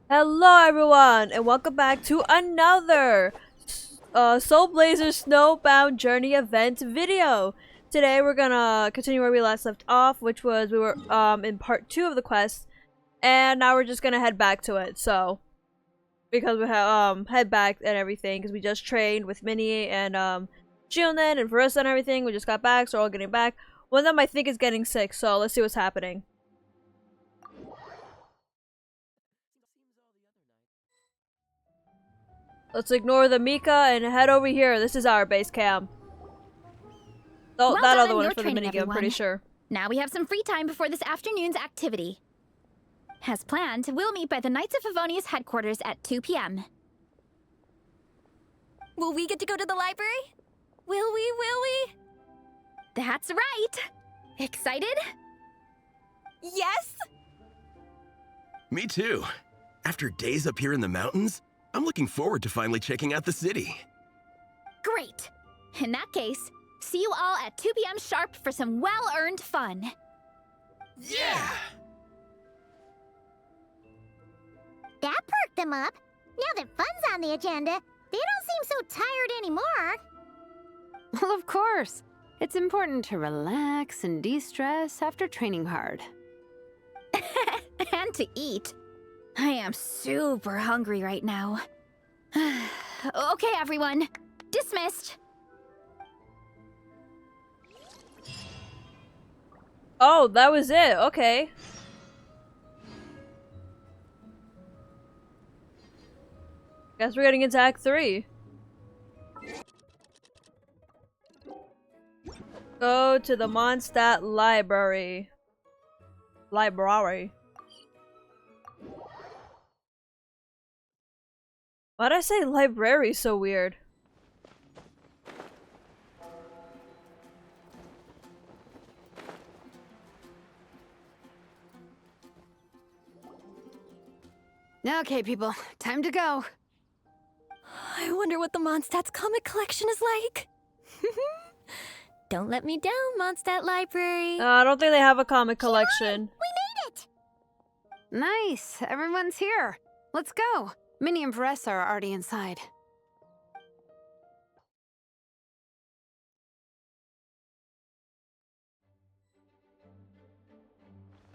Hello everyone, and welcome back to another Soulblazers Snowbound Journey event video. Today we're gonna continue where we last left off, which was we were in part 2 of the quest, and now we're just gonna head back to it. So because we have head back and everything, because we just trained with Minnie and Xilonen and Varesa and everything. We just got back, so we're all getting back. One of them I think is getting sick, so let's see what's happening. Let's ignore the Mika and head over here. This is our base camp. Oh, Well that done other on one your is for the training, minigame, I'm pretty everyone. sure. Now we have some free time before this afternoon's activity. As planned, we'll meet by the Knights of Favonia's headquarters at 2 p.m. Will we get to go to the library? Will we? That's right! Excited? Yes! Me too. After days up here in the mountains, I'm looking forward to finally checking out the city. Great! In that case, see you all at 2 p.m. sharp for some well-earned fun. Yeah! That perked them up. Now that fun's on the agenda, they don't seem so tired anymore. Well, of course. It's important to relax and de-stress after training hard. And to eat. I am super hungry right now. Okay, everyone. Dismissed. Oh, that was it. Okay. Guess we're getting into Act 3. Go to the Mondstadt library. Why'd I say library so weird? Okay, people, time to go. I wonder what the Mondstadt's comic collection is like. Don't let me down, Mondstadt Library. I don't think they have a comic collection. We made it! Nice, everyone's here. Let's go. Minnie and Varesa are already inside.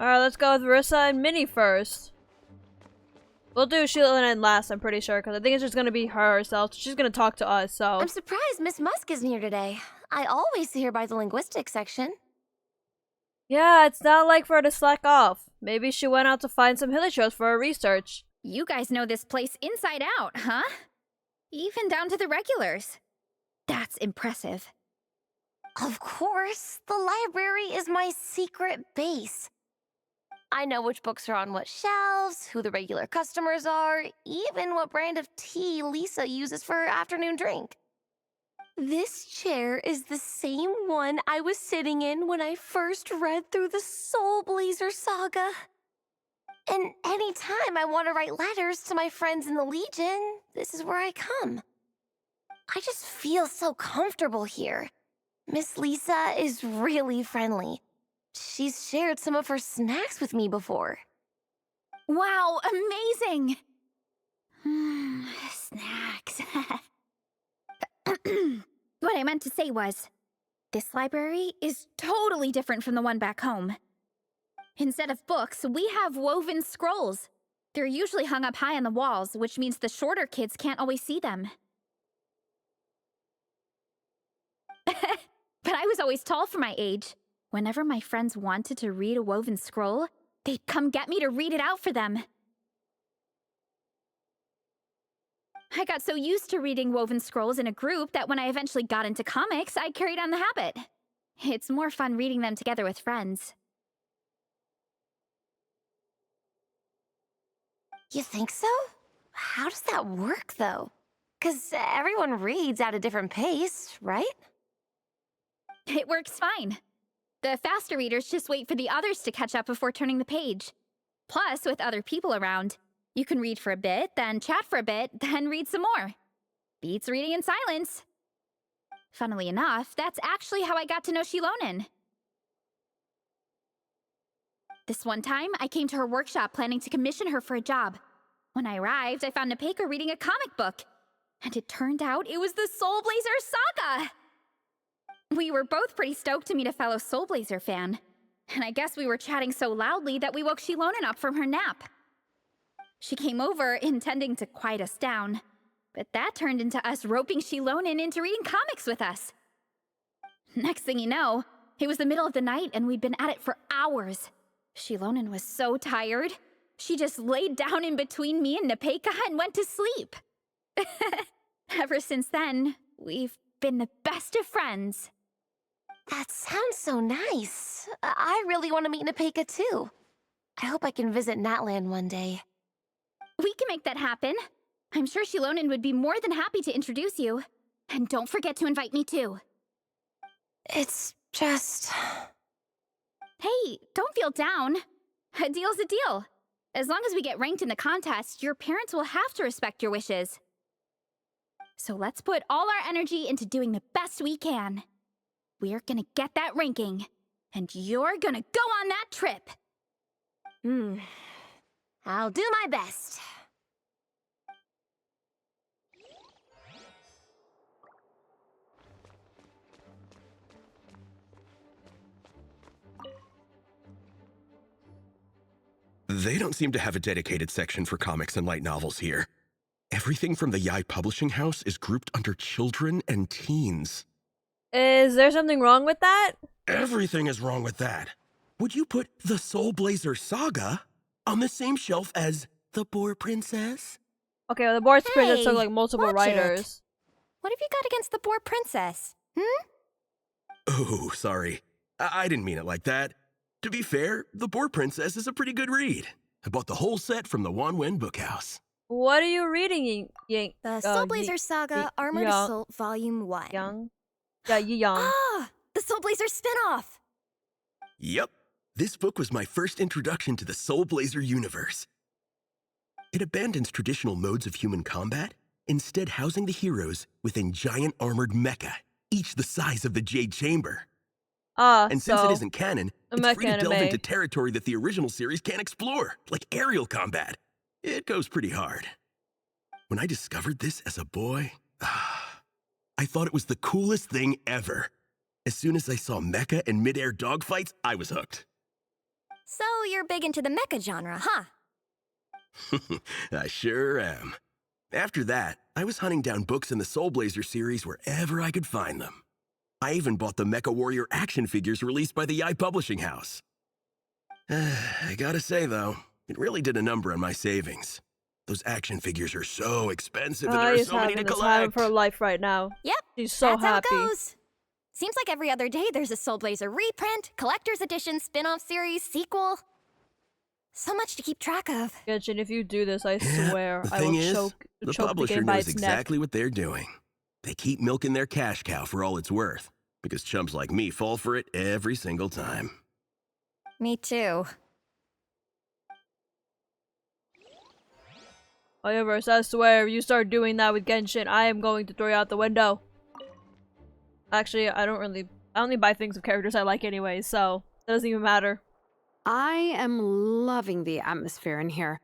Alright, let's go with Varesa and Minnie first. We'll do Xilonen last, I'm pretty sure, because I think it's just gonna be her herself. She's gonna talk to us, so. I'm surprised Miss Musk isn't here today. I always see her by the linguistics section. Yeah, it's not like for her to slack off. Maybe she went out to find some hillitros for her research. You guys know this place inside out, huh? Even down to the regulars. That's impressive. Of course, the library is my secret base. I know which books are on what shelves, who the regular customers are, even what brand of tea Lisa uses for her afternoon drink. This chair is the same one I was sitting in when I first read through the Soulblazer saga. And anytime I want to write letters to my friends in the Legion, this is where I come. I just feel so comfortable here. Miss Lisa is really friendly. She's shared some of her snacks with me before. Wow, amazing! Snacks. What I meant to say was, this library is totally different from the one back home. Instead of books, we have woven scrolls. They're usually hung up high on the walls, which means the shorter kids can't always see them. But I was always tall for my age. Whenever my friends wanted to read a woven scroll, they'd come get me to read it out for them. I got so used to reading woven scrolls in a group that when I eventually got into comics, I carried on the habit. It's more fun reading them together with friends. You think so? How does that work, though? 'Cause everyone reads at a different pace, right? It works fine. The faster readers just wait for the others to catch up before turning the page. Plus, with other people around, you can read for a bit, then chat for a bit, then read some more. Beats reading in silence. Funnily enough, that's actually how I got to know Xilonen. This one time, I came to her workshop planning to commission her for a job. When I arrived, I found Nepeka reading a comic book. And it turned out it was the Soulblazers saga! We were both pretty stoked to meet a fellow Soulblazer fan. And I guess we were chatting so loudly that we woke Xilonen up from her nap. She came over, intending to quiet us down. But that turned into us roping Xilonen into reading comics with us. Next thing you know, it was the middle of the night and we'd been at it for hours. Xilonen was so tired. She just laid down in between me and Nepeka and went to sleep. Ever since then, we've been the best of friends. That sounds so nice. I really want to meet Nepeka too. I hope I can visit Natland one day. We can make that happen. I'm sure Xilonen would be more than happy to introduce you. And don't forget to invite me too. It's just... Hey, don't feel down. A deal's a deal. As long as we get ranked in the contest, your parents will have to respect your wishes. So let's put all our energy into doing the best we can. We're gonna get that ranking, and you're gonna go on that trip. I'll do my best. They don't seem to have a dedicated section for comics and light novels here. Everything from the Yai Publishing House is grouped under children and teens. Is there something wrong with that? Everything is wrong with that. Would you put the Soulblazer saga on the same shelf as The Boar Princess? Okay, well, the Boar's Princess took like multiple watch writers. What have you got against the Boar Princess? Oh, sorry. I didn't mean it like that. To be fair, The Boar Princess is a pretty good read. I bought the whole set from the Wanwen Bookhouse. What are you reading, The Soulblazer Saga Armored Yang. Assault Volume 1. Young? Yeah, Yigang. Ah! The Soulblazer spin-off! Yep. This book was my first introduction to the Soulblazer universe. It abandons traditional modes of human combat, instead housing the heroes within giant armored mecha, each the size of the Jade Chamber. And since it isn't canon, it's free to delve into territory that the original series can't explore, like aerial combat. It goes pretty hard. When I discovered this as a boy, I thought it was the coolest thing ever. As soon as I saw mecha and mid-air dogfights, I was hooked. So you're big into the mecha genre, huh? I sure am. After that, I was hunting down books in the Soulblazer series wherever I could find them. I even bought the Mecha Warrior action figures released by the Yai Publishing House. I gotta say, though, it really did a number on my savings. Those action figures are so expensive and there are so many to collect. Having for life right now. Yep, she's so that's happy. how it goes. Seems like every other day there's a Soulblazer reprint, collector's edition, spin-off series, sequel. So much to keep track of. Genshin, if you do this, I swear The I thing will is, choke the the publisher game by knows its exactly what they're doing. They keep milking their cash cow for all it's worth, because chumps like me fall for it every single time. Me too. However, I swear, if you start doing that with Genshin, I am going to throw you out the window. Actually, I only buy things of characters I like anyway, so it doesn't even matter. I am loving the atmosphere in here.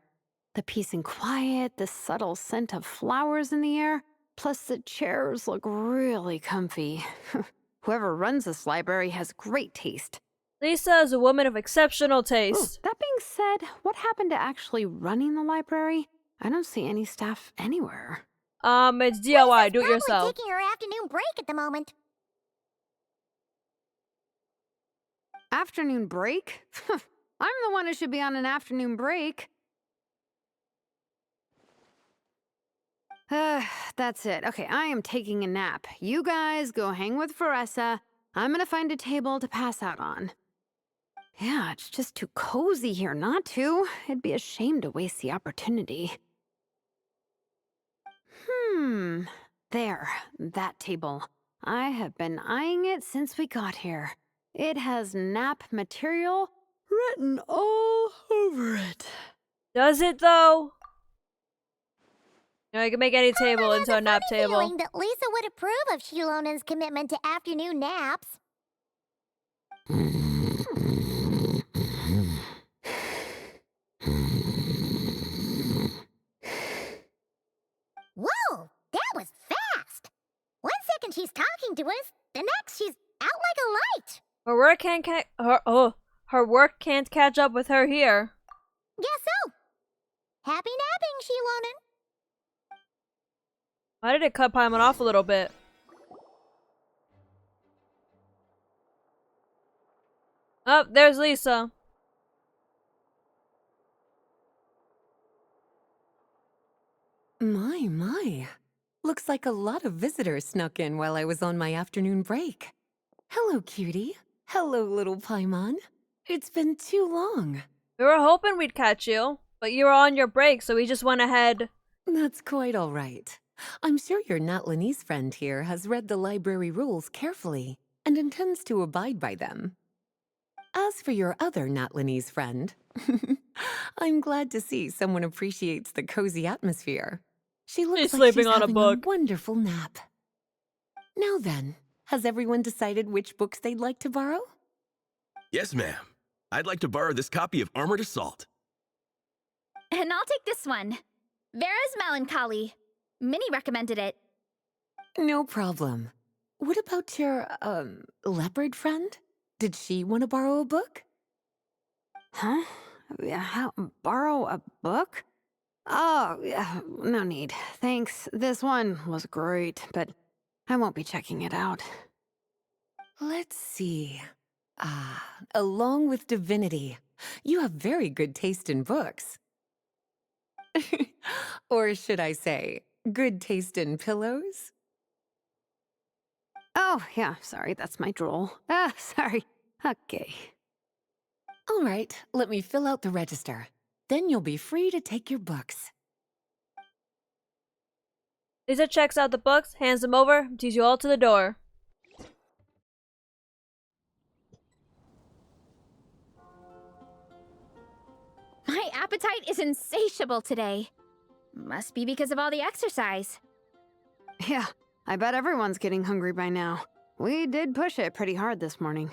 The peace and quiet, the subtle scent of flowers in the air, plus the chairs look really comfy. Whoever runs this library has great taste. Lisa is a woman of exceptional Ooh, taste. that being said, what happened to actually running the library? I don't see any staff anywhere. It's DIY, do it Probably yourself. taking her afternoon break at the moment. Afternoon break? I'm the one who should be on an afternoon break. That's it. Okay, I am taking a nap. You guys go hang with Varesa. I'm gonna find a table to pass out on. Yeah, it's just too cozy here not to. It'd be a shame to waste the opportunity. There, that table. I have been eyeing it since we got here. It has nap material written all over it. Does it though? You know, you can make any table Someone into has a nap funny table. feeling that Lisa would approve of Xilonen's commitment to afternoon naps. talking to us. The next, she's out like a light. Her work can't catch up with her here. Guess so. Happy napping, Xilonen. Why did it cut Paimon off a little bit? Oh, there's Lisa. My. Looks like a lot of visitors snuck in while I was on my afternoon break. Hello, cutie. Hello, little Paimon. It's been too long. We were hoping we'd catch you, but you were on your break, so we just went ahead. That's quite all right. I'm sure your Natlanese friend here has read the library rules carefully and intends to abide by them. As for your other Natlanese friend, I'm glad to see someone appreciates the cozy atmosphere. She looks She's like sleeping she's on a having book. Wonderful nap. Now then, has everyone decided which books they'd like to borrow? Yes, ma'am. I'd like to borrow this copy of Armored Assault. And I'll take this one. Vera's Melancholy. Minnie recommended it. No problem. What about your, leopard friend? Did she want to borrow a book? Huh? Borrow a book? Oh, yeah, no need. Thanks. This one was great, but I won't be checking it out. Let's see. Along with Divinity, you have very good taste in books. Or should I say, good taste in pillows? Oh, yeah, sorry, that's my drool. Sorry. Okay. All right, let me fill out the register. Then you'll be free to take your books. Lisa checks out the books, hands them over, takes you all to the door. My appetite is insatiable today. Must be because of all the exercise. Yeah, I bet everyone's getting hungry by now. We did push it pretty hard this morning.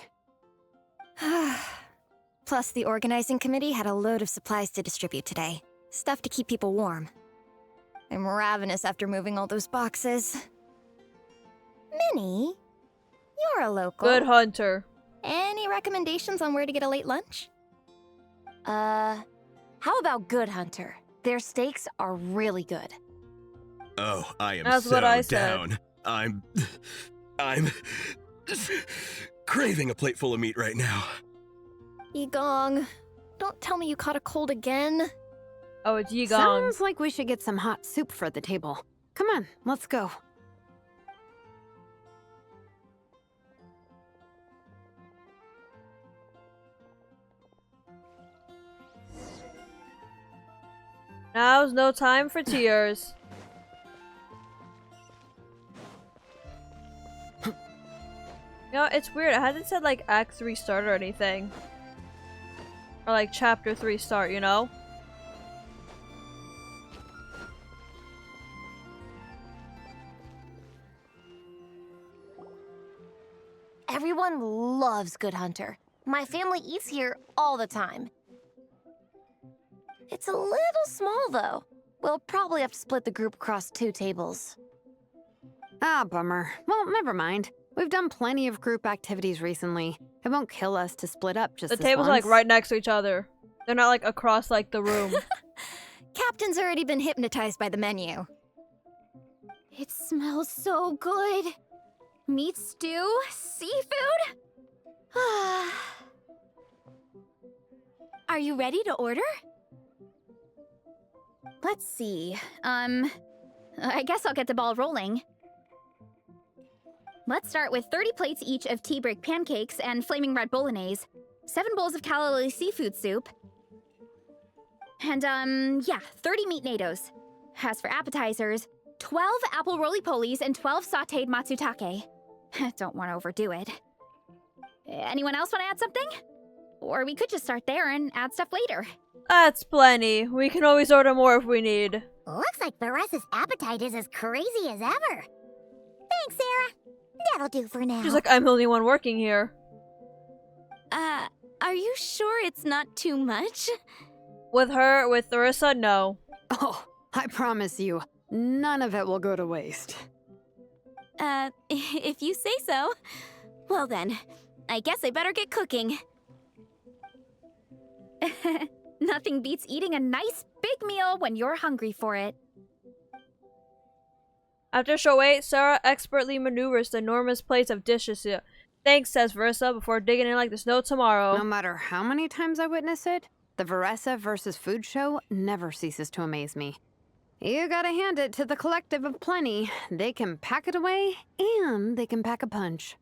Plus, the organizing committee had a load of supplies to distribute today. Stuff to keep people warm. I'm ravenous after moving all those boxes. Minnie, you're a local. Good hunter. Any recommendations on where to get a late lunch? How about Good Hunter? Their steaks are really good. Oh, I am That's so what I said. down. I'm craving a plate full of meat right now. Yigang, don't tell me you caught a cold again. Oh, it's Yigang. Sounds like we should get some hot soup for the table. Come on, let's go. Now's no time for tears. You know, it's weird. It hasn't said like Act 3 start or anything. Or like Chapter 3 start, you know? Everyone loves Good Hunter. My family eats here all the time. It's a little small, though. We'll probably have to split the group across 2 tables. Ah, bummer. Well, never mind. We've done plenty of group activities recently. It won't kill us to split up just The this tables once. like right next to each other. They're not like across like the room. Captain's already been hypnotized by the menu. It smells so good. Meat stew? Seafood? Are you ready to order? Let's see. I guess I'll get the ball rolling. Let's start with 30 plates each of tea break pancakes and flaming red bolognese, 7 bowls of calla seafood soup, and 30 meat nados. As for appetizers, 12 apple roly-polies and 12 sautéed matsutake. Don't want to overdo it. Anyone else want to add something? Or we could just start there and add stuff later. That's plenty. We can always order more if we need. Looks like Varesa's appetite is as crazy as ever. Thanks, Sarah. That'll do for now. She's like, I'm the only one working here. Are you sure it's not too much? With Varesa, no. Oh, I promise you, none of it will go to waste. If you say so. Well then, I guess I better get cooking. Nothing beats eating a nice big meal when you're hungry for it. After show 8, Sarah expertly maneuvers the enormous plates of dishes. Thanks, says Varesa, before digging in like there's no tomorrow. No matter how many times I witness it, the Varesa versus food show never ceases to amaze me. You gotta hand it to the collective of plenty. They can pack it away, and they can pack a punch.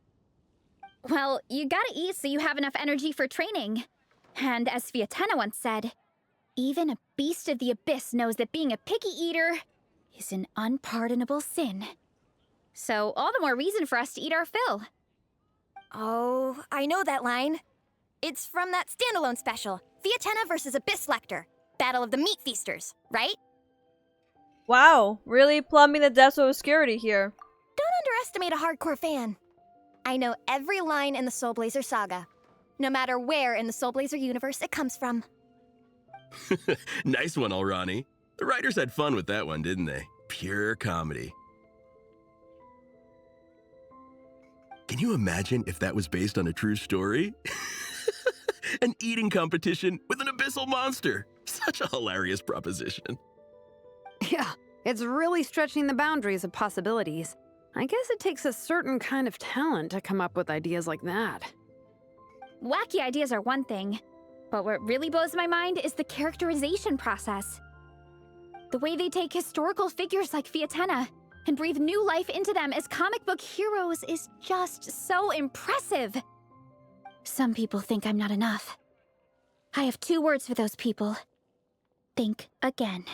Well, you gotta eat so you have enough energy for training. And as Fiatena once said, even a beast of the abyss knows that being a picky eater is an unpardonable sin. So all the more reason for us to eat our fill. Oh, I know that line. It's from that standalone special, Fiatena versus Abyss Lecter, Battle of the Meat Feasters, right? Wow, really plumbing the depths of obscurity here. Don't underestimate a hardcore fan. I know every line in the Soulblazer saga, no matter where in the Soulblazer universe it comes from. Nice one, Alrani. The writers had fun with that one, didn't they? Pure comedy. Can you imagine if that was based on a true story? An eating competition with an abyssal monster. Such a hilarious proposition. Yeah, it's really stretching the boundaries of possibilities. I guess it takes a certain kind of talent to come up with ideas like that. Wacky ideas are one thing, but what really blows my mind is the characterization process. The way they take historical figures like Fiatena and breathe new life into them as comic book heroes is just so impressive. Some people think I'm not enough. I have 2 words for those people. Think again.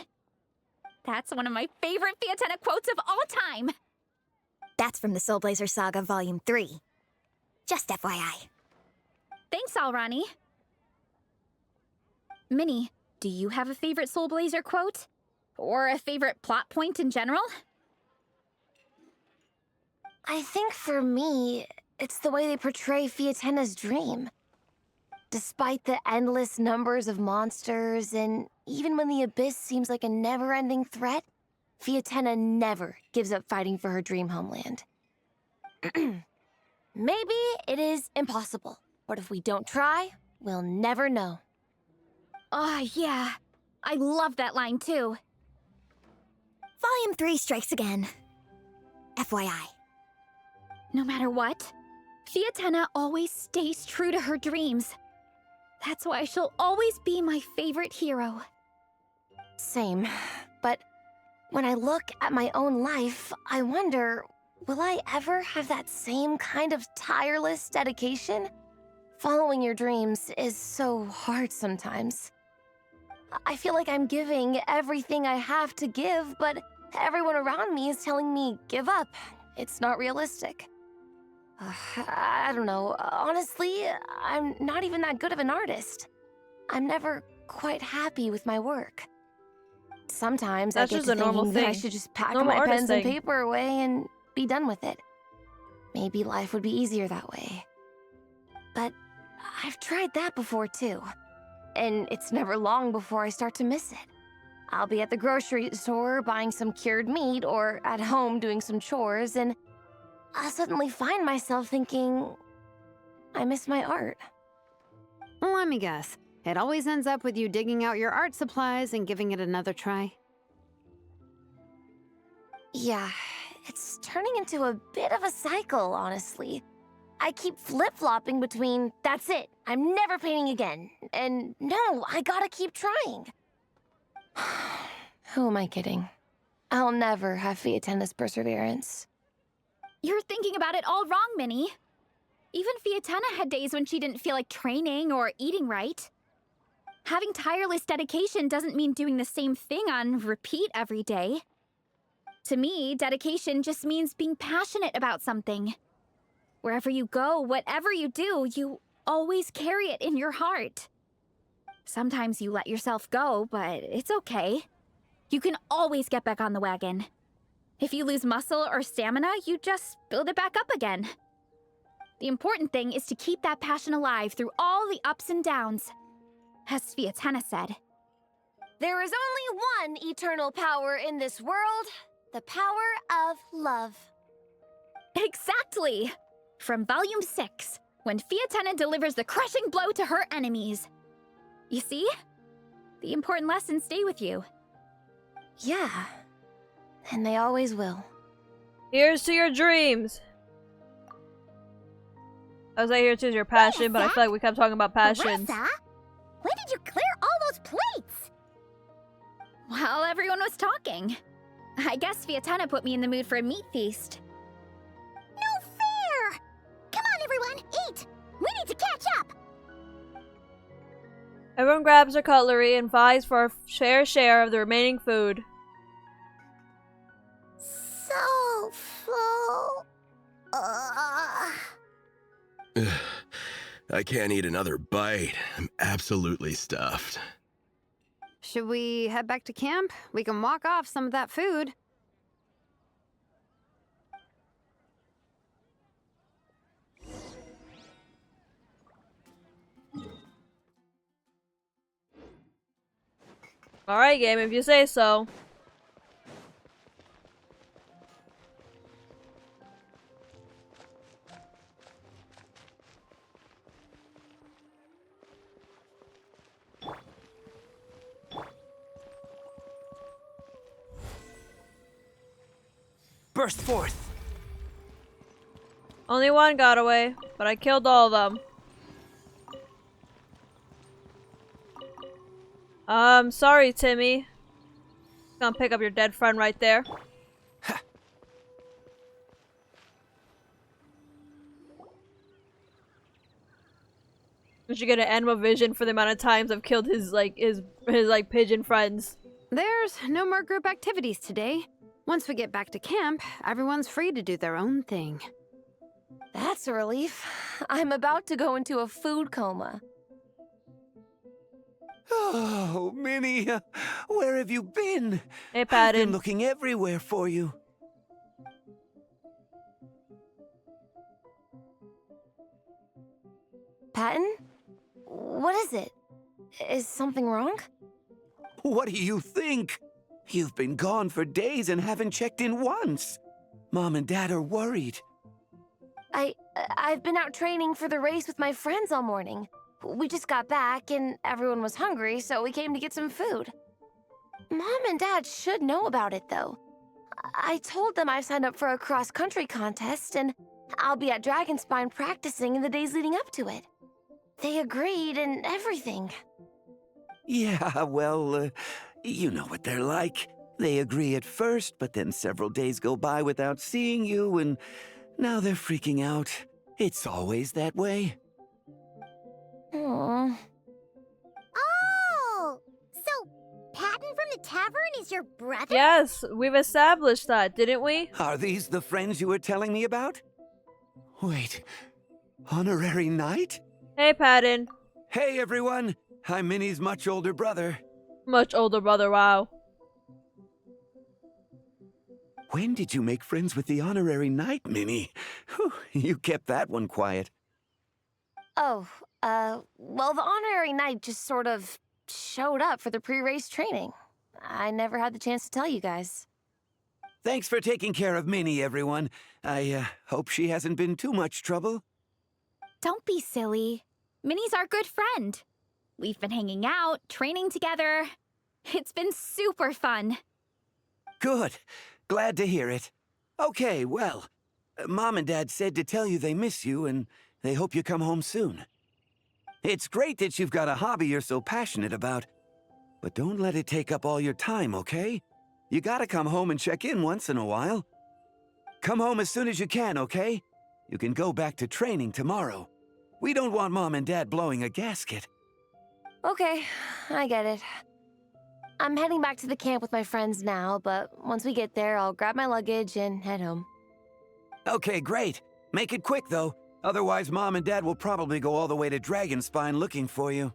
That's one of my favorite Fiatena quotes of all time. That's from the Soulblazer Saga Volume 3. Just FYI. Thanks, Alrani. Minnie, do you have a favorite Soulblazer quote? Or a favorite plot point in general? I think for me, it's the way they portray Fiatena's dream. Despite the endless numbers of monsters, and even when the Abyss seems like a never-ending threat, Fiatena never gives up fighting for her dream homeland. Maybe it is impossible, but if we don't try, we'll never know. Oh, yeah. I love that line, too. Volume 3 strikes again. FYI. No matter what, Fiatena always stays true to her dreams. That's why she'll always be my favorite hero. Same, but when I look at my own life, I wonder, will I ever have that same kind of tireless dedication? Following your dreams is so hard sometimes. I feel like I'm giving everything I have to give, but everyone around me is telling me, give up. It's not realistic. I don't know. Honestly, I'm not even that good of an artist. I'm never quite happy with my work. Sometimes That's I get just to a normal thinking that I thing. should just pack Normal my artist pens and thing. paper away and be done with it. Maybe life would be easier that way. But I've tried that before too. And it's never long before I start to miss it. I'll be at the grocery store buying some cured meat or at home doing some chores, and I'll suddenly find myself thinking, I miss my art. Let me guess. It always ends up with you digging out your art supplies and giving it another try. Yeah, it's turning into a bit of a cycle, honestly. I keep flip-flopping between, that's it, I'm never painting again, and no, I gotta keep trying. Who am I kidding? I'll never have Fiatena's perseverance. You're thinking about it all wrong, Minnie. Even Fiatena had days when she didn't feel like training or eating right. Having tireless dedication doesn't mean doing the same thing on repeat every day. To me, dedication just means being passionate about something. Wherever you go, whatever you do, you always carry it in your heart. Sometimes you let yourself go, but it's okay. You can always get back on the wagon. If you lose muscle or stamina, you just build it back up again. The important thing is to keep that passion alive through all the ups and downs. As Fiatena said, There is only one eternal power in this world, the power of love. Exactly! From Volume 6, when Fiatena delivers the crushing blow to her enemies. You see? The important lessons stay with you. Yeah. And they always will. Here's to your dreams. I was like, here's to your passion, but I feel like we kept talking about passions. Varesa? When did you clear all those plates? While everyone was talking. I guess Fiatena put me in the mood for a meat feast. No fair! Come on, everyone, eat! We need to catch up! Everyone grabs their cutlery and vies for a share of the remaining food. So full. I can't eat another bite. I'm absolutely stuffed. Should we head back to camp? We can walk off some of that food. Alright, game, if you say so. Burst forth! Only one got away, but I killed all of them. Sorry, Timmy. Gonna pick up your dead friend right there. You're gonna end my vision for the amount of times I've killed his pigeon friends. There's no more group activities today. Once we get back to camp, everyone's free to do their own thing. That's a relief. I'm about to go into a food coma. Oh, Minnie, where have you been? Hey, I've been Patton. looking everywhere for you. Patton? What is it? Is something wrong? What do you think? You've been gone for days and haven't checked in once. Mom and Dad are worried. I've been out training for the race with my friends all morning. We just got back and everyone was hungry, so we came to get some food. Mom and Dad should know about it, though. I told them I signed up for a cross-country contest and I'll be at Dragonspine practicing in the days leading up to it. They agreed and everything. Yeah, well, you know what they're like. They agree at first, but then several days go by without seeing you, and now they're freaking out. It's always that way. Aww. Oh! So, Patton from the tavern is your brother? Yes, we've established that, didn't we? Are these the friends you were telling me about? Wait, honorary knight? Hey, Patton. Hey, everyone. I'm Minnie's much older brother. Much older brother, wow. When did you make friends with the honorary knight, Minnie? Whew, you kept that one quiet. Oh, well, the honorary knight just sort of showed up for the pre-race training. I never had the chance to tell you guys. Thanks for taking care of Minnie, everyone. I hope she hasn't been too much trouble. Don't be silly. Minnie's our good friend. We've been hanging out, training together. It's been super fun. Good. Glad to hear it. Okay, well, Mom and Dad said to tell you they miss you and they hope you come home soon. It's great that you've got a hobby you're so passionate about, but don't let it take up all your time, okay? You gotta come home and check in once in a while. Come home as soon as you can, okay? You can go back to training tomorrow. We don't want Mom and Dad blowing a gasket. Okay, I get it. I'm heading back to the camp with my friends now, but once we get there, I'll grab my luggage and head home. Okay, great. Make it quick, though. Otherwise, Mom and Dad will probably go all the way to Dragonspine looking for you.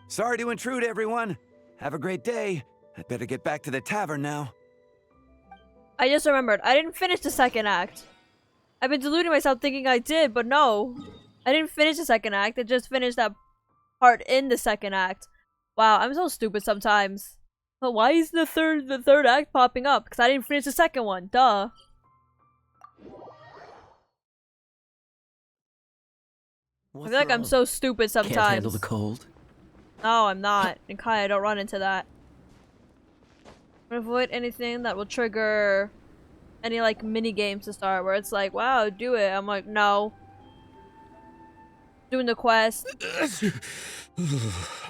Sorry to intrude, everyone. Have a great day. I'd better get back to the tavern now. I just remembered, I didn't finish the second act. I've been deluding myself thinking I did, but no. I didn't finish the second act, I just finished that part in the second act. Wow, I'm so stupid sometimes. But why is the third act popping up? Because I didn't finish the second one, duh. I feel like I'm so stupid sometimes. Can't handle the cold? No, I'm not. And Kai, don't run into that. Avoid anything that will trigger any like mini games to start where it's like, wow, do it. I'm like, no. Doing the quest.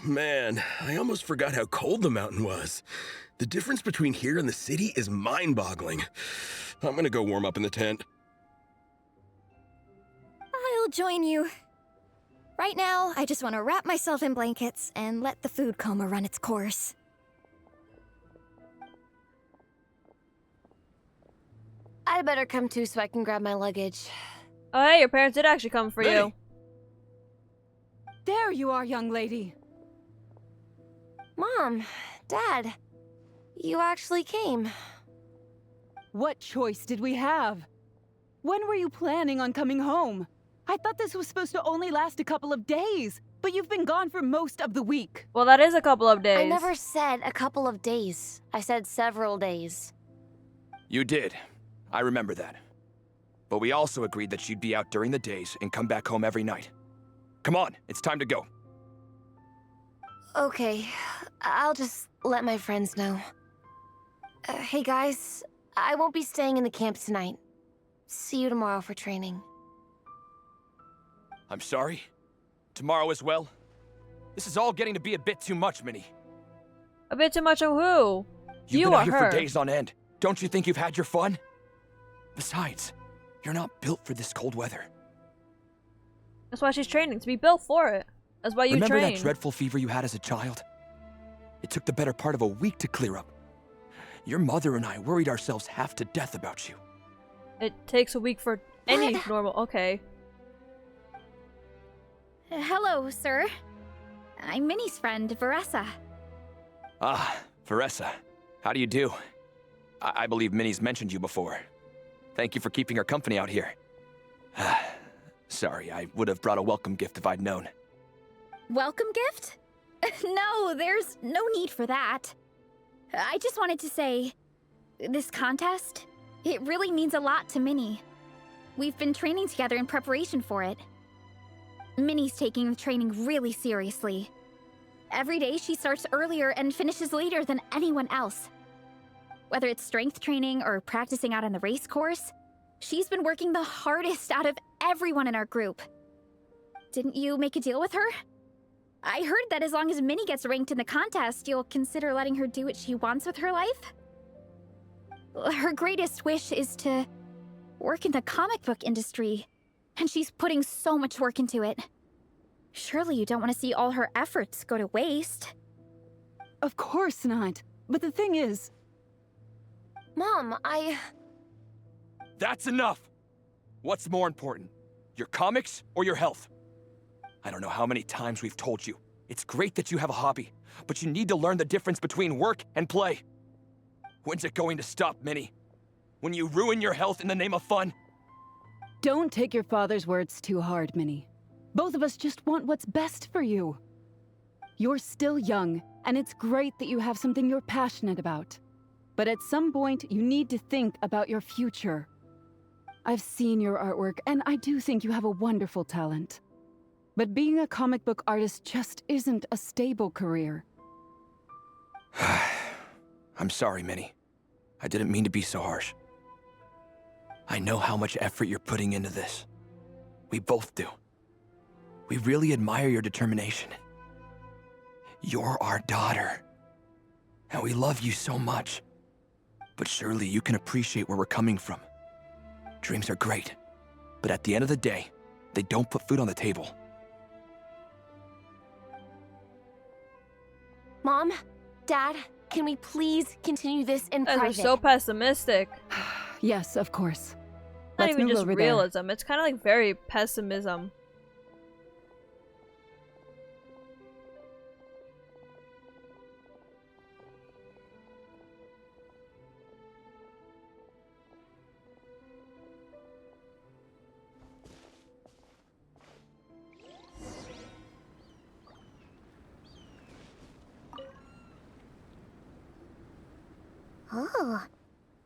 Man, I almost forgot how cold the mountain was. The difference between here and the city is mind-boggling. I'm gonna go warm up in the tent. I'll join you. Right now, I just want to wrap myself in blankets and let the food coma run its course. I'd better come too so I can grab my luggage. Oh, hey, your parents did actually come for you. There you are, young lady. Mom, Dad, you actually came. What choice did we have? When were you planning on coming home? I thought this was supposed to only last a couple of days, but you've been gone for most of the week. Well, that is a couple of days. I never said a couple of days. I said several days. You did. I remember that. But we also agreed that you'd be out during the days and come back home every night. Come on, it's time to go. Okay, I'll just let my friends know. Hey guys, I won't be staying in the camp tonight. See you tomorrow for training. I'm sorry. Tomorrow as well. This is all getting to be a bit too much, Minnie. A bit too much of who? You've You been or out here her? for days on end. Don't you think you've had your fun? Besides, you're not built for this cold weather. That's why she's training, to be built for it. That's why you Remember train. that dreadful fever you had as a child? It took the better part of a week to clear up. Your mother and I worried ourselves half to death about you. It takes a week for any normal. Okay. Hello, sir. I'm Minnie's friend, Varesa. Ah, Varesa. How do you do? I believe Minnie's mentioned you before. Thank you for keeping her company out here. Sorry, I would have brought a welcome gift if I'd known. Welcome gift? No, there's no need for that. I just wanted to say, this contest, it really means a lot to Minnie. We've been training together in preparation for it. Minnie's taking the training really seriously. Every day she starts earlier and finishes later than anyone else. Whether it's strength training or practicing out on the race course, she's been working the hardest out of everyone in our group. Didn't you make a deal with her? I heard that as long as Minnie gets ranked in the contest, you'll consider letting her do what she wants with her life? Her greatest wish is to work in the comic book industry, and she's putting so much work into it. Surely you don't want to see all her efforts go to waste. Of course not. But the thing is... Mom, That's enough! What's more important, your comics or your health? I don't know how many times we've told you. It's great that you have a hobby, but you need to learn the difference between work and play. When's it going to stop, Minnie? When you ruin your health in the name of fun? Don't take your father's words too hard, Minnie. Both of us just want what's best for you. You're still young, and it's great that you have something you're passionate about. But at some point, you need to think about your future. I've seen your artwork, and I do think you have a wonderful talent. But being a comic book artist just isn't a stable career. I'm sorry, Minnie. I didn't mean to be so harsh. I know how much effort you're putting into this. We both do. We really admire your determination. You're our daughter. And we love you so much. But surely you can appreciate where we're coming from. Dreams are great. But at the end of the day, they don't put food on the table. Mom, Dad, can we please continue this in Guys are private? so pessimistic. Yes, of course. Not Let's even move just over there. realism. It's kind of like very pessimism. Oh,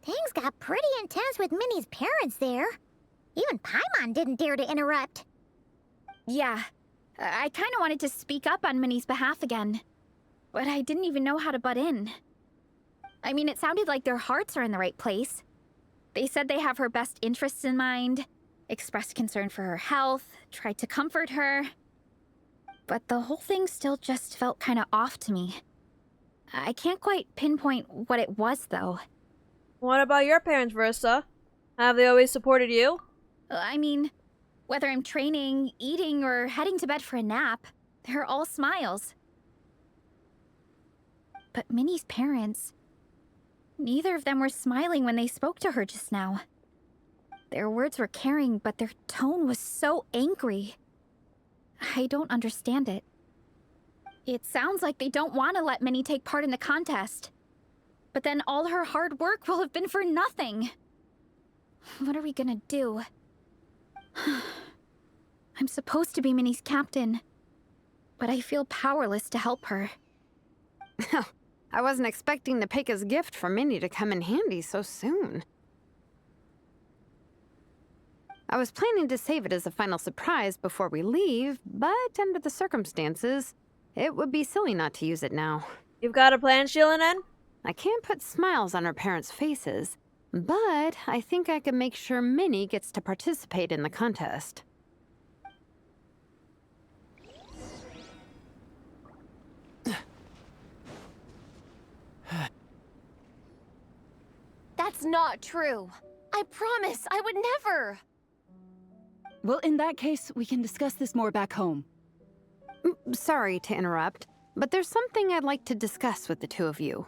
things got pretty intense with Minnie's parents there. Even Paimon didn't dare to interrupt. Yeah, I kind of wanted to speak up on Minnie's behalf again, but I didn't even know how to butt in. I mean, it sounded like their hearts are in the right place. They said they have her best interests in mind, expressed concern for her health, tried to comfort her. But the whole thing still just felt kind of off to me. I can't quite pinpoint what it was, though. What about your parents, Varesa? Have they always supported you? I mean, whether I'm training, eating, or heading to bed for a nap, they're all smiles. But Minnie's parents... neither of them were smiling when they spoke to her just now. Their words were caring, but their tone was so angry. I don't understand it. It sounds like they don't want to let Minnie take part in the contest. But then all her hard work will have been for nothing. What are we gonna do? I'm supposed to be Minnie's captain, but I feel powerless to help her. I wasn't expecting Nepeka's gift for Minnie to come in handy so soon. I was planning to save it as a final surprise before we leave, but under the circumstances, it would be silly not to use it now. You've got a plan, Xilonen? I can't put smiles on her parents' faces, but I think I can make sure Minnie gets to participate in the contest. That's not true. I promise, I would never. Well, in that case, we can discuss this more back home. Sorry to interrupt, but there's something I'd like to discuss with the two of you.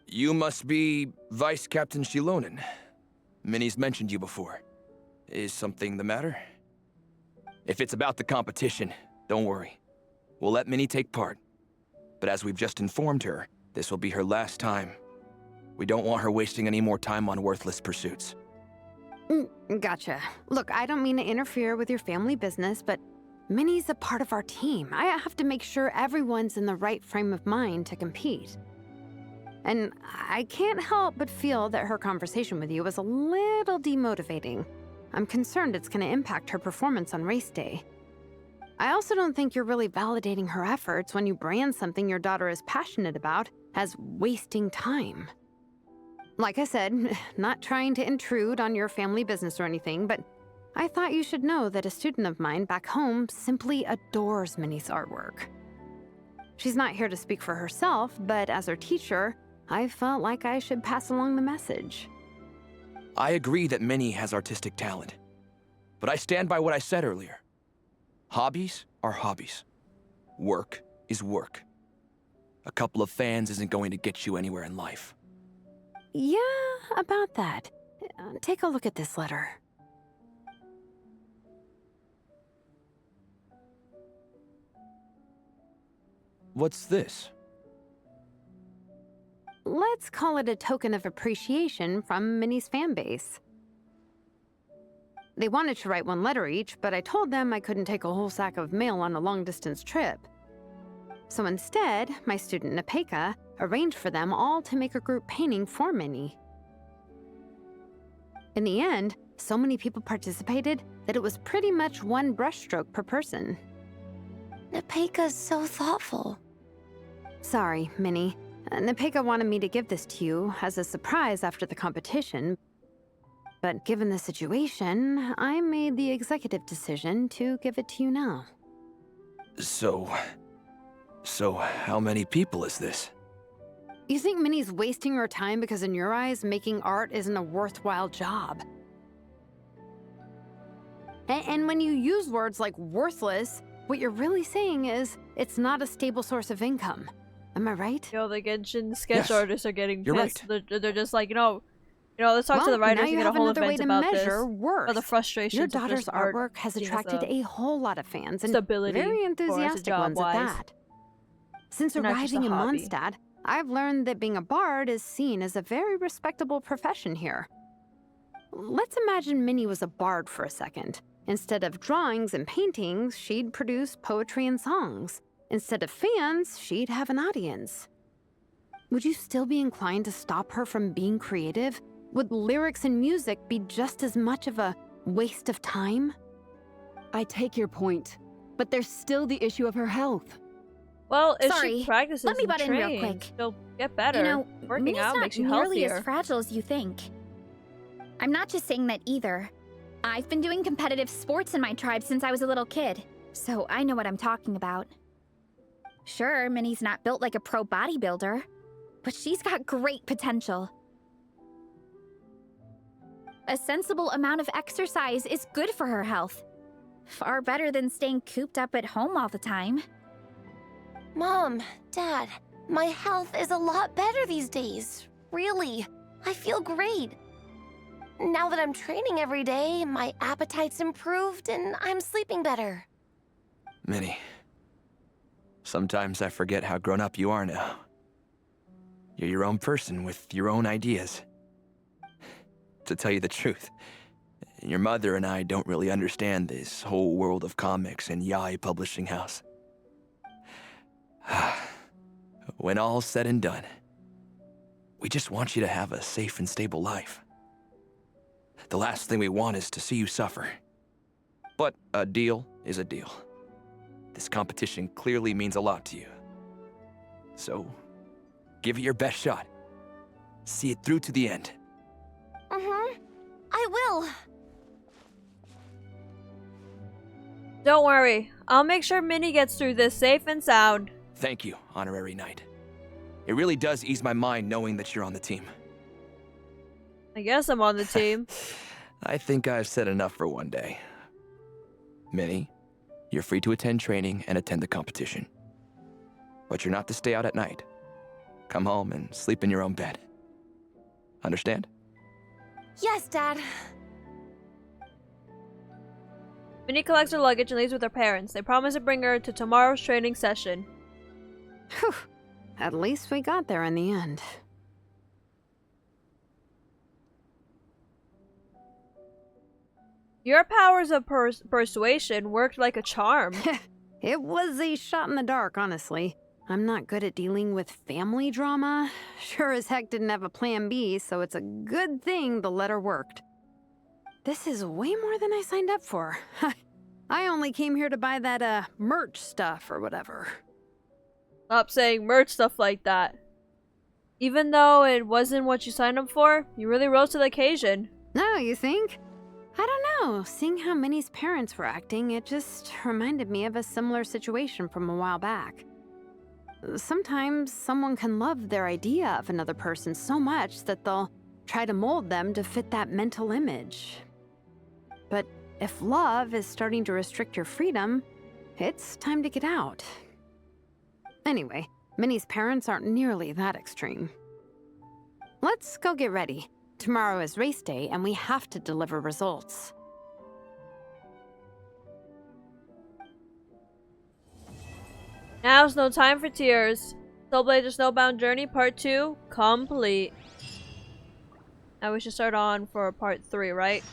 You must be Vice Captain Xilonen. Minnie's mentioned you before. Is something the matter? If it's about the competition, don't worry. We'll let Minnie take part. But as we've just informed her, this will be her last time. We don't want her wasting any more time on worthless pursuits. Gotcha. Look, I don't mean to interfere with your family business, but Minnie's a part of our team. I have to make sure everyone's in the right frame of mind to compete. And I can't help but feel that her conversation with you was a little demotivating. I'm concerned it's going to impact her performance on race day. I also don't think you're really validating her efforts when you brand something your daughter is passionate about as wasting time. Like I said, not trying to intrude on your family business or anything, but I thought you should know that a student of mine back home simply adores Minnie's artwork. She's not here to speak for herself, but as her teacher, I felt like I should pass along the message. I agree that Minnie has artistic talent, but I stand by what I said earlier. Hobbies are hobbies. Work is work. A couple of fans isn't going to get you anywhere in life. Yeah, about that. Take a look at this letter. What's this? Let's call it a token of appreciation from Minnie's fan base. They wanted to write one letter each, but I told them I couldn't take a whole sack of mail on a long-distance trip. So instead, my student Nepeka arranged for them all to make a group painting for Minnie. In the end, so many people participated that it was pretty much one brushstroke per person. Nepeka's so thoughtful. Sorry, Minnie. Nepeka wanted me to give this to you as a surprise after the competition, but given the situation, I made the executive decision to give it to you now. So how many people is this? You think Minnie's wasting her time because in your eyes, making art isn't a worthwhile job? And when you use words like worthless, what you're really saying is it's not a stable source of income. Am I right? Yo, the Genshin sketch Yes, artists are getting you're pissed. right. They're just like, let's talk to the writers and get a whole event about this. Worth. The frustrations Your of daughter's just art artwork has being attracted a whole lot of fans, and stability very for enthusiastic job ones at wise. that. Since And not just a arriving in hobby. Mondstadt, I've learned that being a bard is seen as a very respectable profession here. Let's imagine Minnie was a bard for a second. Instead of drawings and paintings, she'd produce poetry and songs. Instead of fans, she'd have an audience. Would you still be inclined to stop her from being creative? Would lyrics and music be just as much of a waste of time? I take your point, but there's still the issue of her health. Well, if Sorry, she practices let me and butt in real trains, quick. she'll get better. You know, Working Minnie's out not makes you nearly healthier. as fragile as you think. I'm not just saying that either. I've been doing competitive sports in my tribe since I was a little kid, so I know what I'm talking about. Sure, Minnie's not built like a pro bodybuilder, but she's got great potential. A sensible amount of exercise is good for her health. Far better than staying cooped up at home all the time. Mom, Dad, my health is a lot better these days. Really, I feel great. Now that I'm training every day, my appetite's improved and I'm sleeping better. Minnie, sometimes I forget how grown up you are now. You're your own person with your own ideas. To tell you the truth, your mother and I don't really understand this whole world of comics and yaoi publishing house. When all's said and done, we just want you to have a safe and stable life. The last thing we want is to see you suffer. But a deal is a deal. This competition clearly means a lot to you. So, give it your best shot. See it through to the end. I will. Don't worry, I'll make sure Minnie gets through this safe and sound. Thank you, Honorary Knight. It really does ease my mind knowing that you're on the team. I guess I'm on the team. I think I've said enough for one day. Minnie, you're free to attend training and attend the competition. But you're not to stay out at night. Come home and sleep in your own bed. Understand? Yes, Dad. Minnie collects her luggage and leaves with her parents. They promise to bring her to tomorrow's training session. Whew. At least we got there in the end. Your powers of persuasion worked like a charm. It was a shot in the dark, honestly. I'm not good at dealing with family drama. Sure as heck didn't have a plan B, so it's a good thing the letter worked. This is way more than I signed up for. I only came here to buy that, merch stuff or whatever. Stop saying merch stuff like that. Even though it wasn't what you signed up for, you really rose to the occasion. No, you think? I don't know. Seeing how Minnie's parents were acting, it just reminded me of a similar situation from a while back. Sometimes someone can love their idea of another person so much that they'll try to mold them to fit that mental image. But if love is starting to restrict your freedom, it's time to get out. Anyway, Minnie's parents aren't nearly that extreme. Let's go get ready. Tomorrow is race day, and we have to deliver results. Now's no time for tears. Soulblazers Snowbound Journey Part 2 complete. Now we should start on for Part 3, right?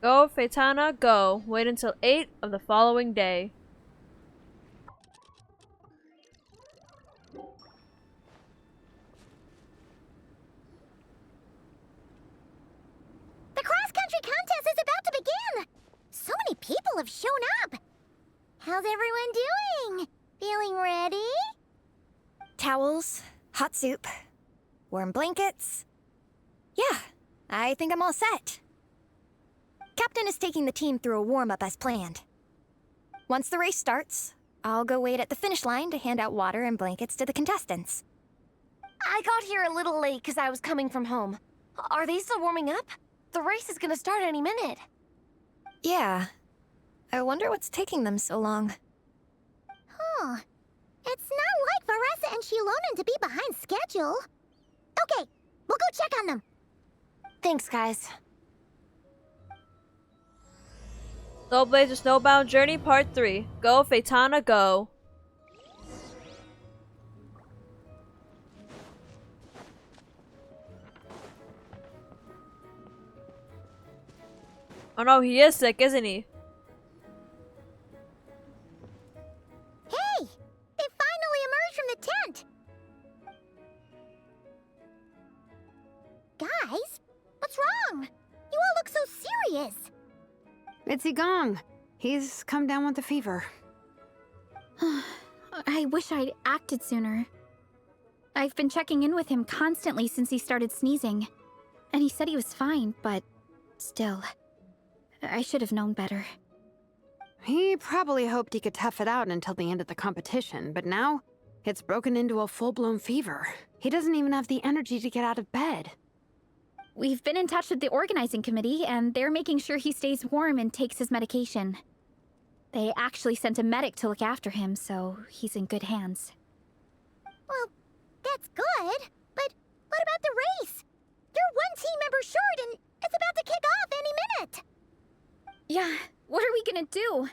Go, Faitana, go. Wait until 8 of the following day. The cross-country contest is about to begin! So many people have shown up! How's everyone doing? Feeling ready? Towels, hot soup, warm blankets. Yeah, I think I'm all set. Captain is taking the team through a warm-up as planned. Once the race starts, I'll go wait at the finish line to hand out water and blankets to the contestants. I got here a little late because I was coming from home. Are they still warming up? The race is gonna start any minute. Yeah. I wonder what's taking them so long. Huh. It's not like Varesa and Xilonen to be behind schedule. Okay, we'll go check on them. Thanks, guys. Soulblazers Snowbound Journey Part 3. Go, Faitana, go. Oh no, he is sick, isn't he? Hey! They finally emerged from the tent! Guys, what's wrong? You all look so serious. It's Yigang. He's come down with a fever. I wish I'd acted sooner. I've been checking in with him constantly since he started sneezing. And he said he was fine, but still, I should have known better. He probably hoped he could tough it out until the end of the competition, but now it's broken into a full-blown fever. He doesn't even have the energy to get out of bed. We've been in touch with the organizing committee, and they're making sure he stays warm and takes his medication. They actually sent a medic to look after him, so he's in good hands. Well, that's good. But what about the race? You're one team member short, and it's about to kick off any minute. Yeah, what are we gonna do?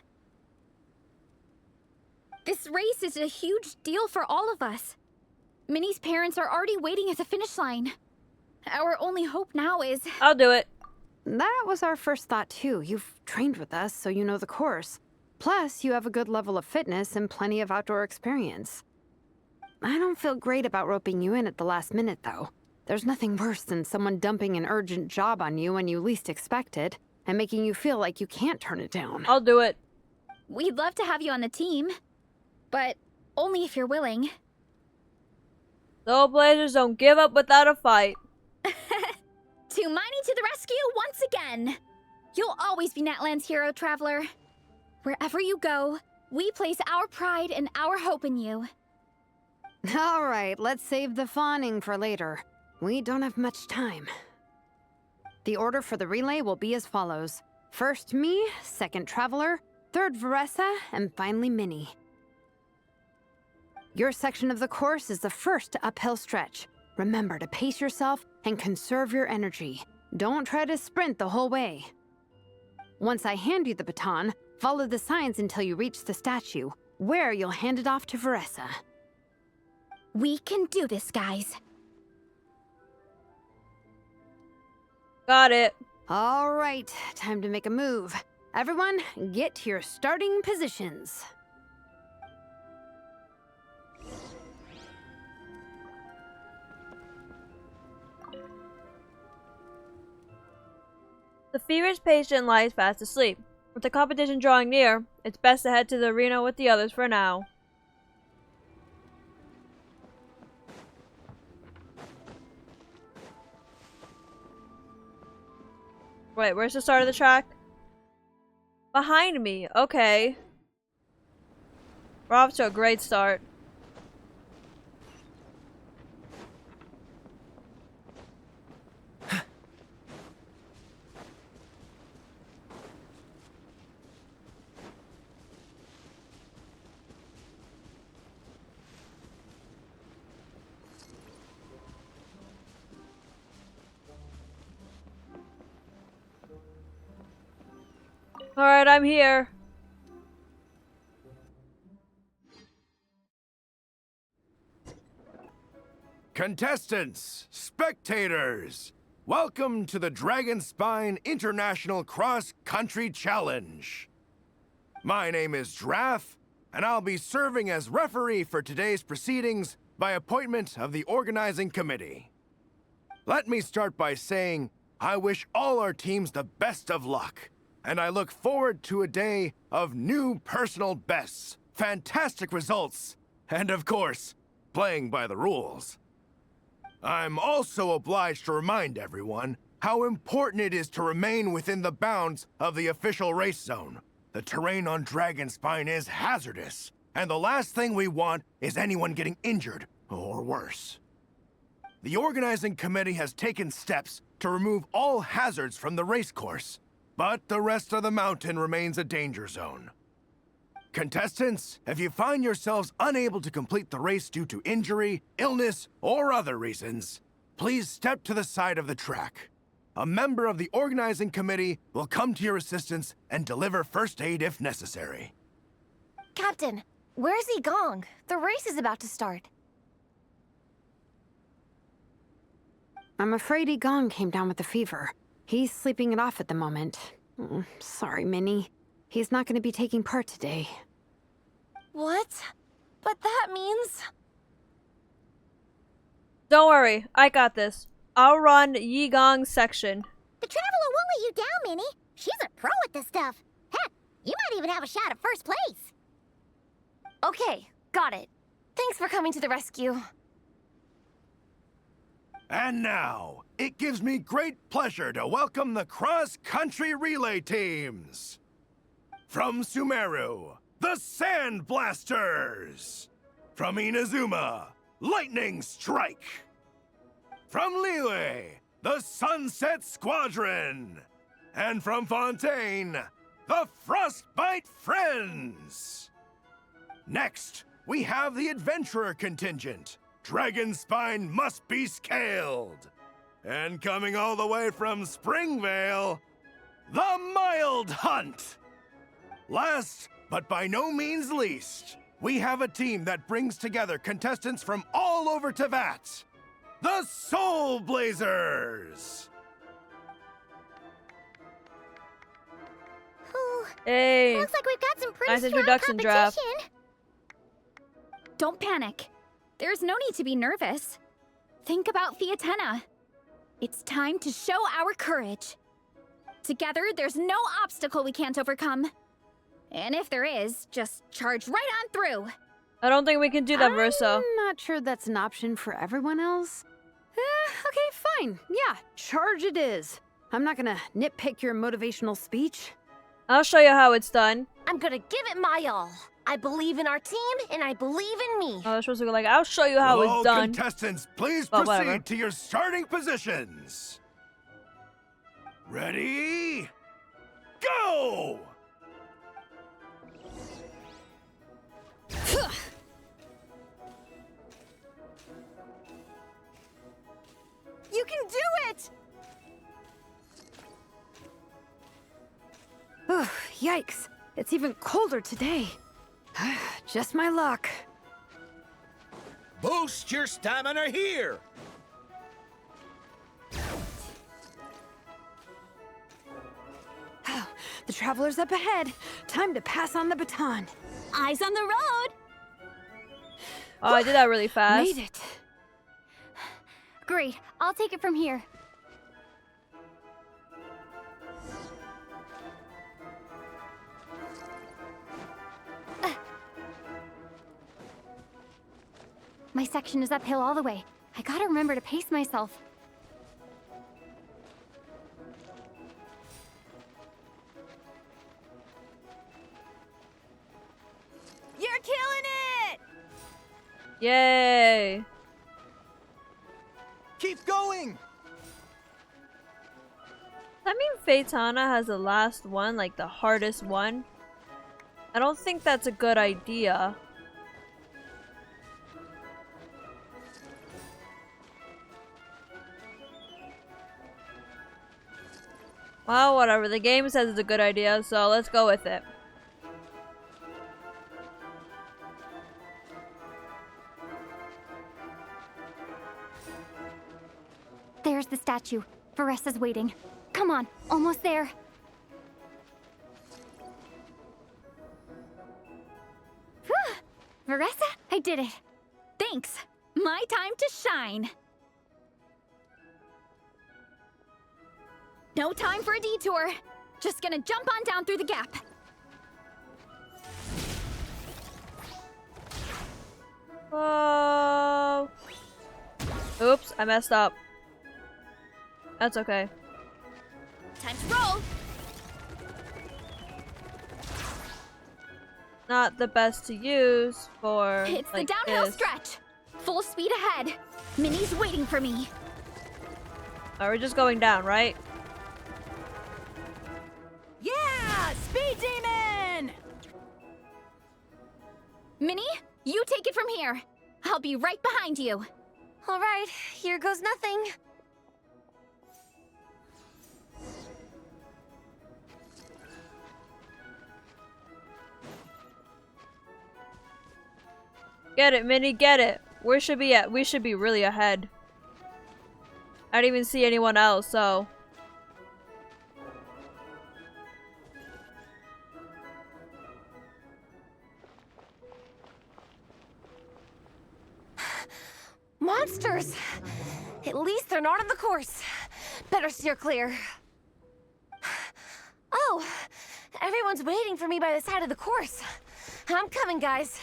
This race is a huge deal for all of us. Minnie's parents are already waiting at the finish line. Our only hope now is... I'll do it. That was our first thought, too. You've trained with us, so you know the course. Plus, you have a good level of fitness and plenty of outdoor experience. I don't feel great about roping you in at the last minute, though. There's nothing worse than someone dumping an urgent job on you when you least expect it, and making you feel like you can't turn it down. I'll do it. We'd love to have you on the team, but only if you're willing. Soulblazers don't give up without a fight. To Minnie to the rescue once again! You'll always be Natlan's hero, Traveler. Wherever you go, we place our pride and our hope in you. All right, let's save the fawning for later. We don't have much time. The order for the relay will be as follows. First me, second Traveler, third Varesa, and finally Minnie. Your section of the course is the first uphill stretch. Remember to pace yourself and conserve your energy. Don't try to sprint the whole way. Once I hand you the baton, follow the signs until you reach the statue, where you'll hand it off to Varesa. We can do this, guys. Got it. All right, time to make a move. Everyone, get to your starting positions. The feverish patient lies fast asleep. With the competition drawing near, it's best to head to the arena with the others for now. Wait, where's the start of the track? Behind me, okay. We're off to a great start. Alright, I'm here. Contestants, spectators, welcome to the Dragonspine International Cross Country Challenge. My name is Draf, and I'll be serving as referee for today's proceedings by appointment of the organizing committee. Let me start by saying I wish all our teams the best of luck. And I look forward to a day of new personal bests, fantastic results, and of course, playing by the rules. I'm also obliged to remind everyone how important it is to remain within the bounds of the official race zone. The terrain on Dragonspine is hazardous, and the last thing we want is anyone getting injured, or worse. The organizing committee has taken steps to remove all hazards from the race course, but the rest of the mountain remains a danger zone. Contestants, if you find yourselves unable to complete the race due to injury, illness, or other reasons, please step to the side of the track. A member of the organizing committee will come to your assistance and deliver first aid if necessary. Captain, where's Yigang? The race is about to start. I'm afraid Yigang came down with a fever. He's sleeping it off at the moment. Sorry, Minnie. He's not going to be taking part today. What? But that means... Don't worry, I got this. I'll run Yigang's section. The Traveler won't let you down, Minnie. She's a pro at this stuff. Heck, you might even have a shot at first place. Okay, got it. Thanks for coming to the rescue. And now, it gives me great pleasure to welcome the cross-country relay teams. From Sumeru, the Sand Blasters. From Inazuma, Lightning Strike. From Liyue, the Sunset Squadron. And from Fontaine, the Frostbite Friends. Next, we have the Adventurer contingent. Dragon Spine must be scaled. And coming all the way from Springvale, the Mild Hunt. Last, but by no means least, we have a team that brings together contestants from all over Teyvat. The Soulblazers! Hey. Looks like we've got some pretty Nice strong introduction, Draf. competition. Don't panic. There's no need to be nervous. Think about Theatena. It's time to show our courage. Together, there's no obstacle we can't overcome. And if there is, just charge right on through. I don't think we can do that, Varesa. I'm not sure that's an option for everyone else. Okay, fine. Yeah, charge it is. I'm not gonna nitpick your motivational speech. I'll show you how it's done. I'm gonna give it my all. I believe in our team, and I believe in me. I was supposed to go like, I'll show you how All it's done. contestants, please But proceed whatever. to your starting positions. Ready? Go! You can do it! Ugh, yikes. It's even colder today. Just my luck. Boost your stamina here! Oh, the traveler's up ahead. Time to pass on the baton. Eyes on the road! Oh, I did that really fast. Made it. Great, I'll take it from here. My section is uphill all the way. I gotta remember to pace myself. You're killing it! Yay. Keep going! That mean Phaetana has the last one, like the hardest one? I don't think that's a good idea. Well, whatever. The game says it's a good idea, so let's go with it. There's the statue. Varesa's waiting. Come on, almost there. Whew! Varesa, I did it. Thanks. My time to shine. No time for a detour. Just gonna jump on down through the gap. Oh. Oops, I messed up. That's okay. Time to roll. Not the best to use for It's like the downhill this. stretch. Full speed ahead. Minnie's waiting for me. Are we just going down, right? Yeah! Speed Demon! Minnie, you take it from here. I'll be right behind you. All right, here goes nothing. Get it, Minnie, get it. Where should we at? We should be really ahead. I didn't even see anyone else, so. Monsters! At least they're not on the course. Better steer clear. Everyone's waiting for me by the side of the course. I'm coming, guys.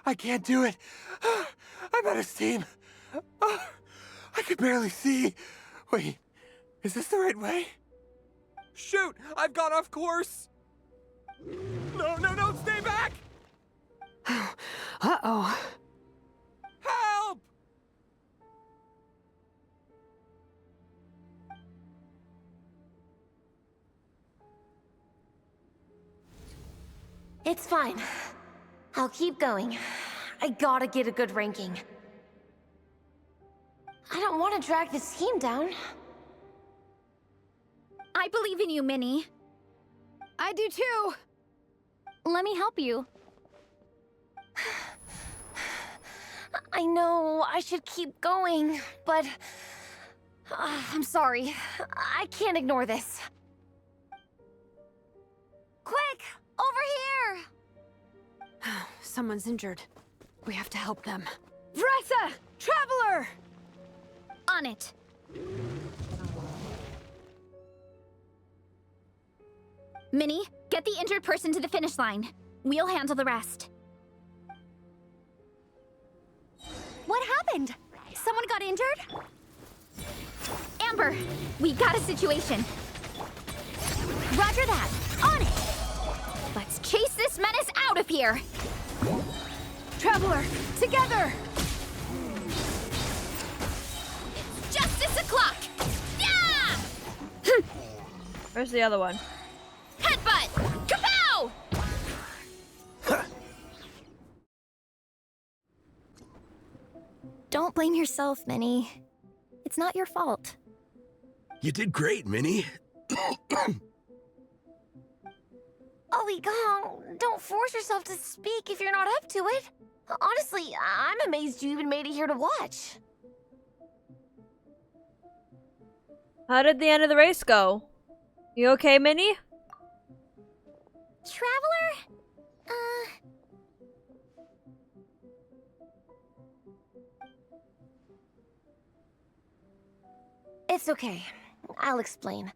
I can't do it. I'm out of steam. I could barely see. Wait, is this the right way? Shoot! I've gone off course! No, no, no! Stay back! Uh-oh. Help! It's fine. I'll keep going. I gotta get a good ranking. I don't want to drag this team down. I believe in you, Minnie. I do too. Let me help you. I know I should keep going, but I'm sorry. I can't ignore this. Quick! Over here! Someone's injured. We have to help them. Varesa! Traveler! On it. Minnie, get the injured person to the finish line. We'll handle the rest. What happened? Someone got injured? Amber, we got a situation. Roger that. On it! Let's chase this menace out of here. Traveler, together! Justice o'clock! Yeah! Where's the other one? Headbutt! Kapow! Don't blame yourself, Minnie. It's not your fault. You did great, Minnie. Ovey, don't force yourself to speak if you're not up to it. Honestly, I'm amazed you even made it here to watch. How did the end of the race go? You okay, Minnie? Traveler? It's okay. I'll explain.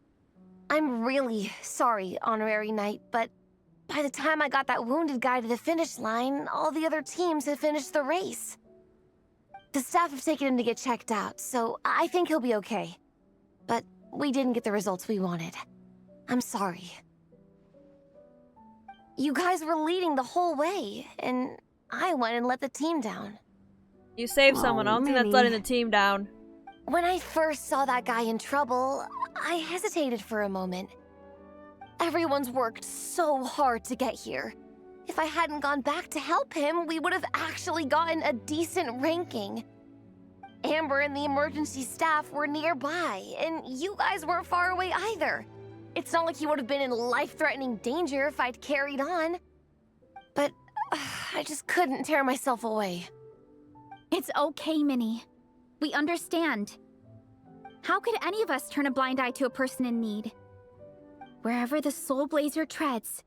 I'm really sorry, Honorary Knight, but by the time I got that wounded guy to the finish line, all the other teams had finished the race. The staff have taken him to get checked out, so I think he'll be okay. But we didn't get the results we wanted. I'm sorry. You guys were leading the whole way, and I went and let the team down. You saved someone. I don't think that's letting the team down. When I first saw that guy in trouble, I hesitated for a moment. Everyone's worked so hard to get here. If I hadn't gone back to help him, we would have actually gotten a decent ranking. Amber and the emergency staff were nearby, and you guys weren't far away either. It's not like he would have been in life-threatening danger if I'd carried on. But I just couldn't tear myself away. It's okay, Minnie. We understand. How could any of us turn a blind eye to a person in need? Wherever the Soulblazer treads,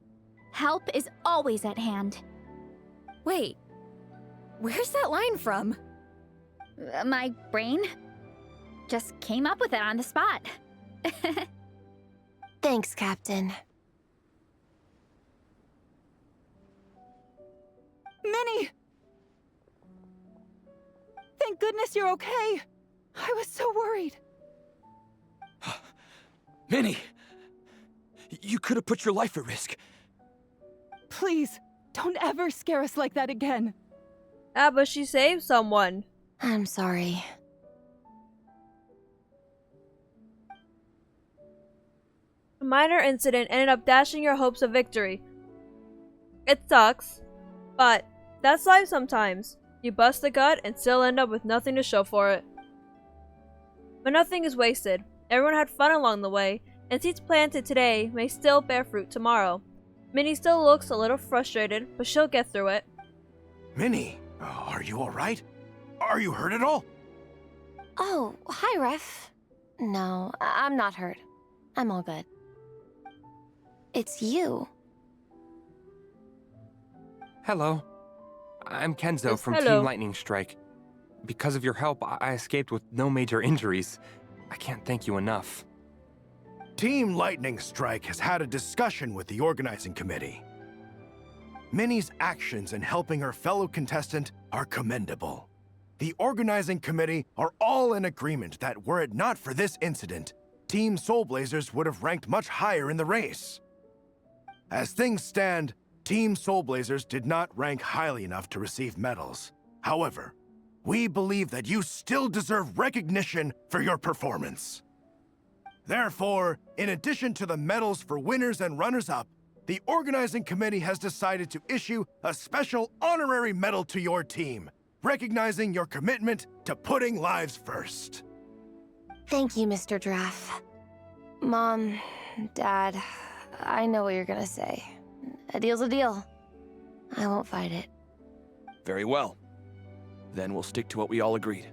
help is always at hand. Wait, where's that line from? My brain just came up with it on the spot. Thanks, Captain. Minnie! Thank goodness you're okay. I was so worried. Minnie! You could have put your life at risk. Please, don't ever scare us like that again. Ah, but she saved someone. I'm sorry. A minor incident ended up dashing your hopes of victory. It sucks, but that's life sometimes. You bust a gut and still end up with nothing to show for it. But nothing is wasted. Everyone had fun along the way, and seeds planted today may still bear fruit tomorrow. Minnie still looks a little frustrated, but she'll get through it. Minnie, are you alright? Are you hurt at all? Oh, hi, Ref. No, I'm not hurt. I'm all good. It's you. Hello. I'm Kenzo from hello. Team Lightning Strike. Because of your help, I escaped with no major injuries. I can't thank you enough. Team Lightning Strike has had a discussion with the organizing committee. Minnie's actions in helping her fellow contestant are commendable. The organizing committee are all in agreement that were it not for this incident, Team Soulblazers would have ranked much higher in the race. As things stand, Team Soulblazers did not rank highly enough to receive medals. However, we believe that you still deserve recognition for your performance. Therefore, in addition to the medals for winners and runners-up, the organizing committee has decided to issue a special honorary medal to your team, recognizing your commitment to putting lives first. Thank you, Mr. Draf. Mom, Dad, I know what you're gonna say. A deal's a deal. I won't fight it. Very well. Then we'll stick to what we all agreed.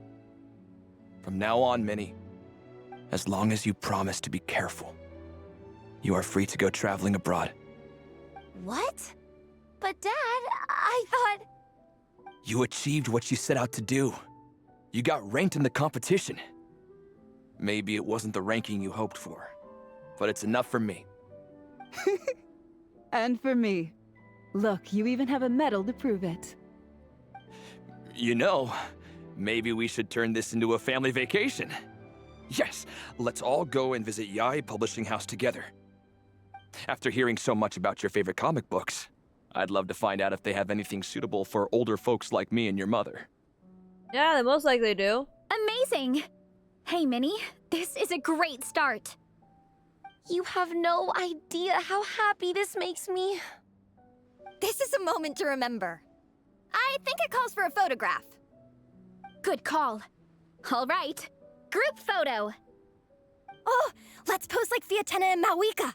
From now on, Minnie, as long as you promise to be careful, you are free to go traveling abroad. What? But Dad, I thought... You achieved what you set out to do. You got ranked in the competition. Maybe it wasn't the ranking you hoped for, but it's enough for me. And for me. Look, you even have a medal to prove it. You know, maybe we should turn this into a family vacation. Yes, let's all go and visit Yae Publishing House together. After hearing so much about your favorite comic books, I'd love to find out if they have anything suitable for older folks like me and your mother. Yeah, they most likely do. Amazing! Hey, Minnie, this is a great start. You have no idea how happy this makes me. This is a moment to remember. I think it calls for a photograph. Good call. All right, group photo. Oh, let's pose like Fiatena and Mawika.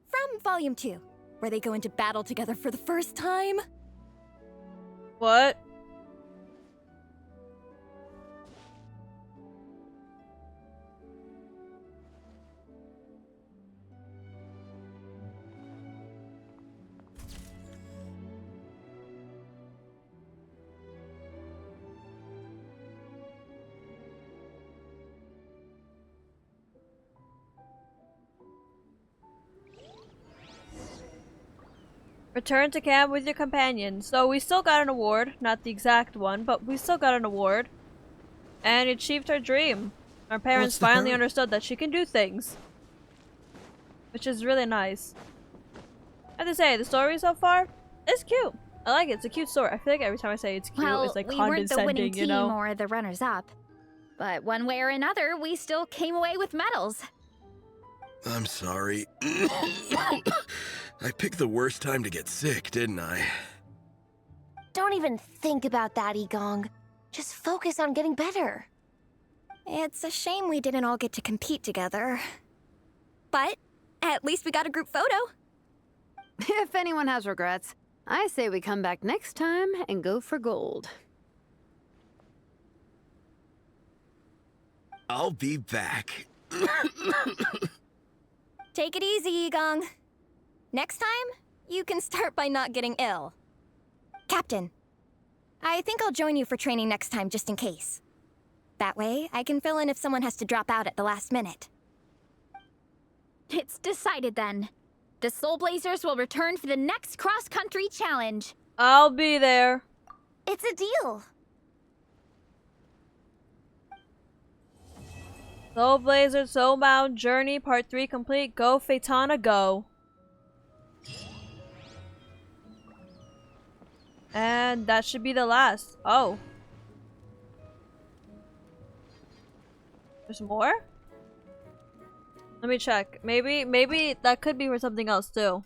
From Volume 2, where they go into battle together for the first time. What? Return to camp with your companion. So we still got an award. Not the exact one, but we still got an award. And achieved her dream. Our parents finally understood that she can do things. Which is really nice. I have to say, the story so far is cute. I like it. It's a cute story. I feel like every time I say it's cute, Well, it's like we weren't condescending, the winning team you know? or the runners-up. But one way or another, we still came away with medals. I'm sorry. I picked the worst time to get sick, didn't I? Don't even think about that, Yigang. Just focus on getting better. It's a shame we didn't all get to compete together. But at least we got a group photo. If anyone has regrets, I say we come back next time and go for gold. I'll be back. Take it easy, Yigang. Next time, you can start by not getting ill. Captain, I think I'll join you for training next time just in case. That way, I can fill in if someone has to drop out at the last minute. It's decided then. The Soulblazers will return for the next cross-country challenge. I'll be there. It's a deal. Soulblazers Soulbound Journey Part 3 complete. Go Phaetana, go. And that should be the last. Oh. There's more? Let me check. Maybe that could be for something else too.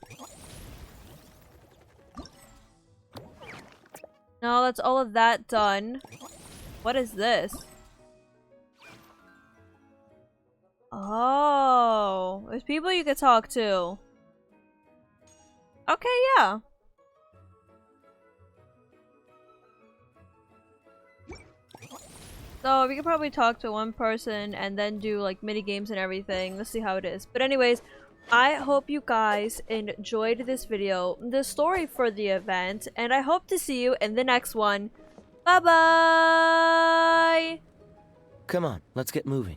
No, that's all of that done. What is this? Oh, there's people you could talk to. Okay, yeah. So we could probably talk to one person and then do like mini games and everything. Let's see how it is. But anyways, I hope you guys enjoyed this video, the story for the event, and I hope to see you in the next one. Bye bye. Come on, let's get moving.